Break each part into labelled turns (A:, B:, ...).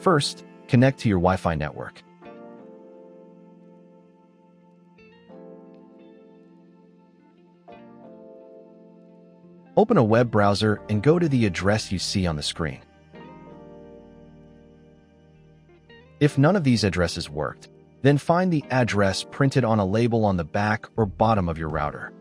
A: First, connect to your Wi-Fi network. Open a web browser and go to the address you see on the screen. If none of these addresses worked, then find the address printed on a label on the back or bottom of your router.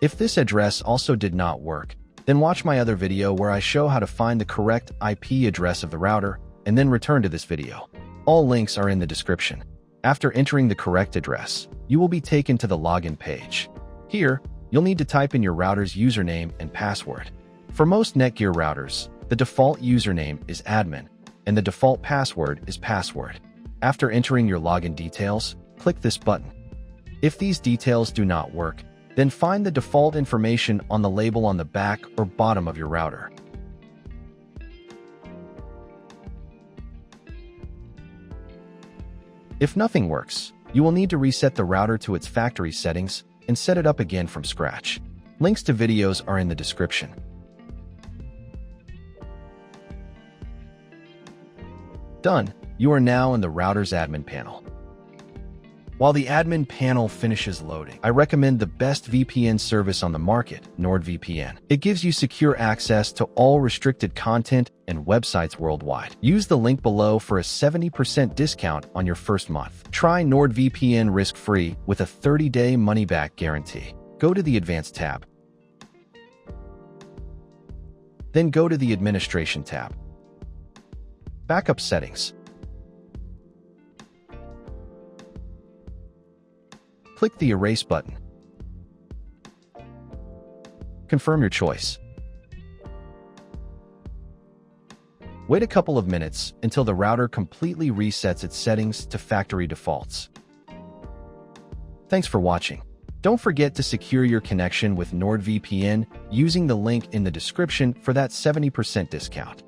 A: If this address also did not work, then watch my other video where I show how to find the correct IP address of the router and then return to this video. All links are in the description. After entering the correct address, you will be taken to the login page. Here, you'll need to type in your router's username and password. For most NETGEAR routers, the default username is admin, and the default password is password. After entering your login details, click this button. If these details do not work, then find the default information on the label on the back or bottom of your router. If nothing works, you will need to reset the router to its factory settings and set it up again from scratch. Links to videos are in the description. Done. You are now in the router's admin panel. While the admin panel finishes loading, I recommend the best VPN service on the market, NordVPN. It gives you secure access to all restricted content and websites worldwide. Use the link below for a 70% discount on your first month. Try NordVPN risk-free with a 30-day money-back guarantee. Go to the Advanced tab. Then go to the Administration tab. Backup Settings. Click the Erase button. Confirm your choice. Wait a couple of minutes until the router completely resets its settings to factory defaults. Thanks for watching. Don't forget to secure your connection with NordVPN using the link in the description for that 70% discount.